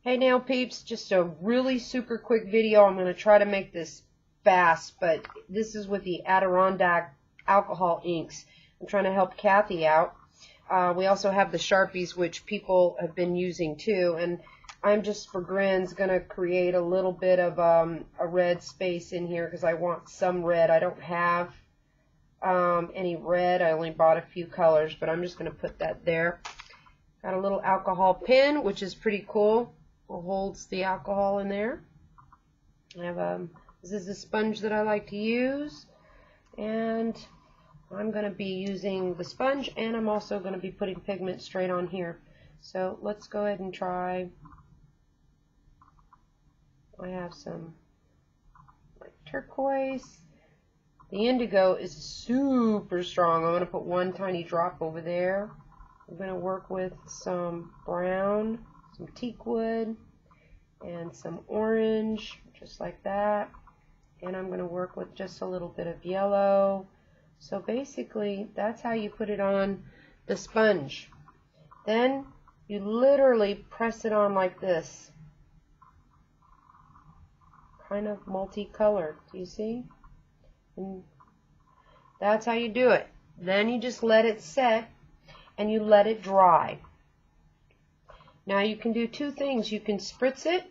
Hey nail peeps, just a really super quick video. I'm going to try to make this fast, but this is with the Adirondack alcohol inks. I'm trying to help Kathy out. We also have the Sharpies, which people have been using too, and I'm just for grins going to create a little bit of a red space in here because I want some red. I don't have any red. I only bought a few colors, but I'm just going to put that there. Got a little alcohol pin, which is pretty cool. Holds the alcohol in there. I have this is a sponge that I like to use, and I'm going to be using the sponge, and I'm also going to be putting pigment straight on here. So let's go ahead and try. I have some like turquoise. The indigo is super strong. I'm going to put one tiny drop over there. I'm going to work with some brown, some teak wood, and some orange, just like that. And I'm going to work with just a little bit of yellow. So basically, that's how you put it on the sponge. Then you literally press it on like this. Kind of multicolored, do you see? And that's how you do it. Then you just let it set and you let it dry. Now you can do two things. You can spritz it,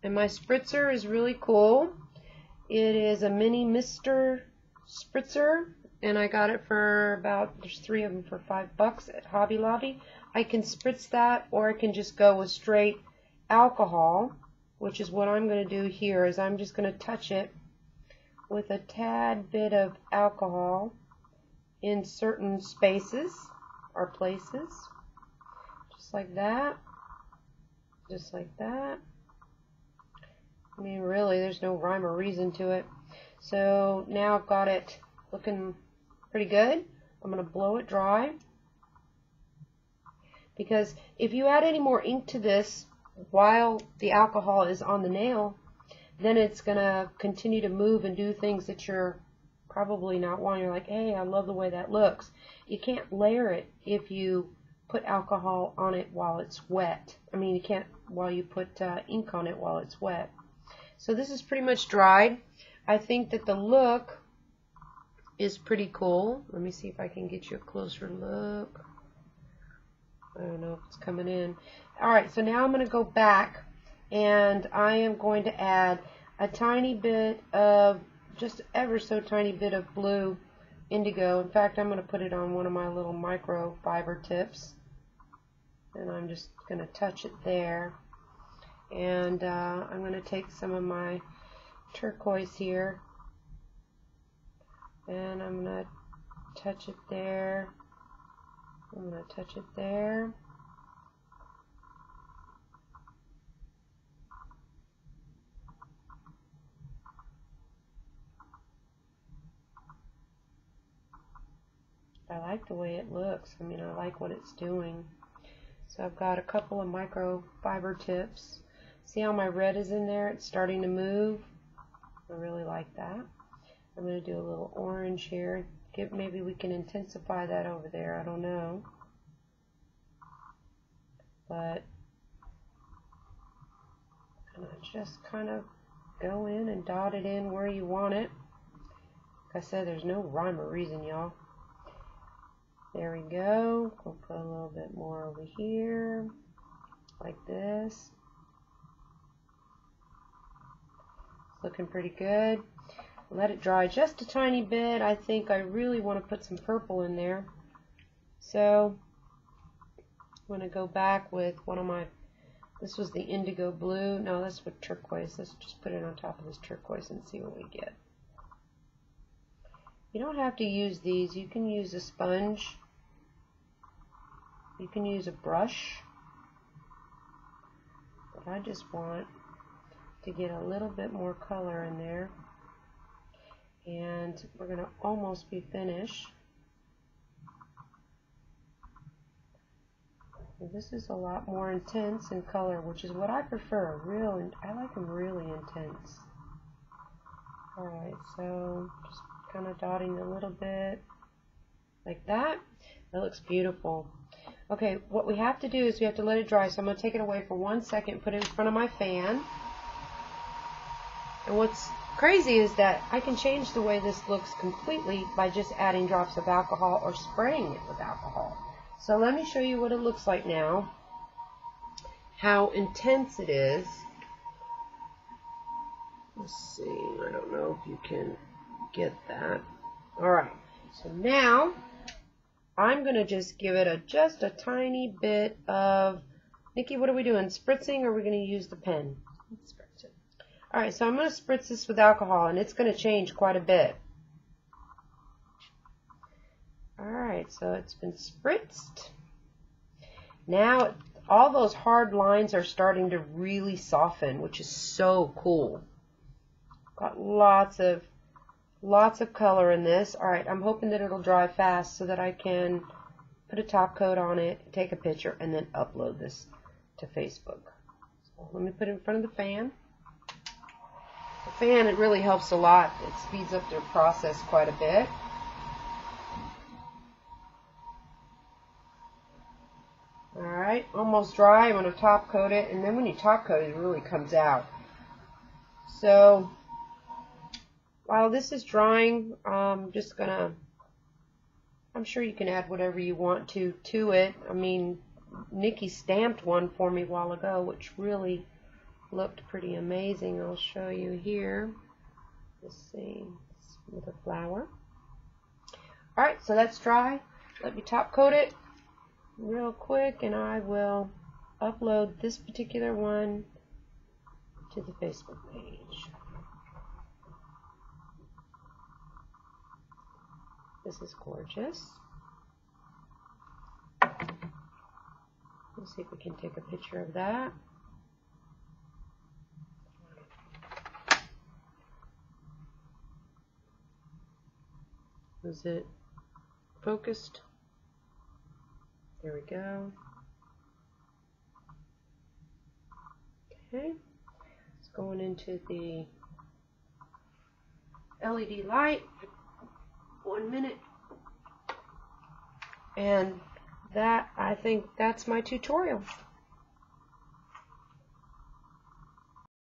and my spritzer is really cool. It is a mini Mr. Spritzer, and I got it for about, there's 3 of them for $5 at Hobby Lobby. I can spritz that, or I can just go with straight alcohol, which is what I'm going to do here, is I'm just going to touch it with a tad bit of alcohol in certain spaces or places. Just like that. Just like that. I mean, really, there's no rhyme or reason to it. So now I've got it looking pretty good. I'm going to blow it dry. Because if you add any more ink to this while the alcohol is on the nail, then it's going to continue to move and do things that you're probably not wanting. You're like, hey, I love the way that looks. You can't layer it if you put alcohol on it while it's wet. I mean, you can't while you put ink on it while it's wet. So this is pretty much dried. I think that the look is pretty cool. Let me see if I can get you a closer look. I don't know if it's coming in. Alright, so now I'm going to go back, and I am going to add a tiny bit of, just ever so tiny bit of blue indigo. In fact, I'm going to put it on one of my little microfiber tips, and I'm just going to touch it there. And I'm going to take some of my turquoise here, and I'm going to touch it there. I'm going to touch it there. I like the way it looks. I mean, I like what it's doing. So I've got a couple of microfiber tips. See how my red is in there? It's starting to move. I really like that. I'm going to do a little orange here. Maybe we can intensify that over there. I don't know. But I'm going to just kind of go in and dot it in where you want it. Like I said, there's no rhyme or reason, y'all. There we go. We'll put a little bit more over here, like this. Looking pretty good. Let it dry just a tiny bit. I think I really want to put some purple in there. So I'm going to go back with one of my, this was the indigo blue. No, that's with turquoise. Let's just put it on top of this turquoise and see what we get. You don't have to use these. You can use a sponge. You can use a brush. But I just want to get a little bit more color in there. And we're going to almost be finished. This is a lot more intense in color, which is what I prefer. I like them really intense. Alright, so just kind of dotting a little bit like that. That looks beautiful. Okay, what we have to do is we have to let it dry. So I'm going to take it away for 1 second, put it in front of my fan. And what's crazy is that I can change the way this looks completely by just adding drops of alcohol or spraying it with alcohol. So let me show you what it looks like now, how intense it is. Let's see, I don't know if you can get that. Alright, so now I'm going to just give it just a tiny bit of, Nikki, what are we doing, spritzing, or are we going to use the pen? Spritz it. Alright, so I'm going to spritz this with alcohol, and it's going to change quite a bit. Alright, so it's been spritzed. Now all those hard lines are starting to really soften, which is so cool. Got lots of color in this. Alright, I'm hoping that it'll dry fast so that I can put a top coat on it, take a picture, and then upload this to Facebook. So let me put it in front of the fan. The fan, it really helps a lot. It speeds up their process quite a bit. Alright, almost dry. I'm going to top coat it, and then when you top coat it, it really comes out. So while this is drying, I'm sure you can add whatever you want to it. I mean, Nikki stamped one for me a while ago, which really looked pretty amazing. I'll show you here. Let's see, with a flower. Alright, so that's dry. Let me top coat it real quick, and I will upload this particular one to the Facebook page. This is gorgeous. Let's see if we can take a picture of that. Is it focused? There we go. Okay, it's going into the LED light. 1 minute. And that, I think that's my tutorial.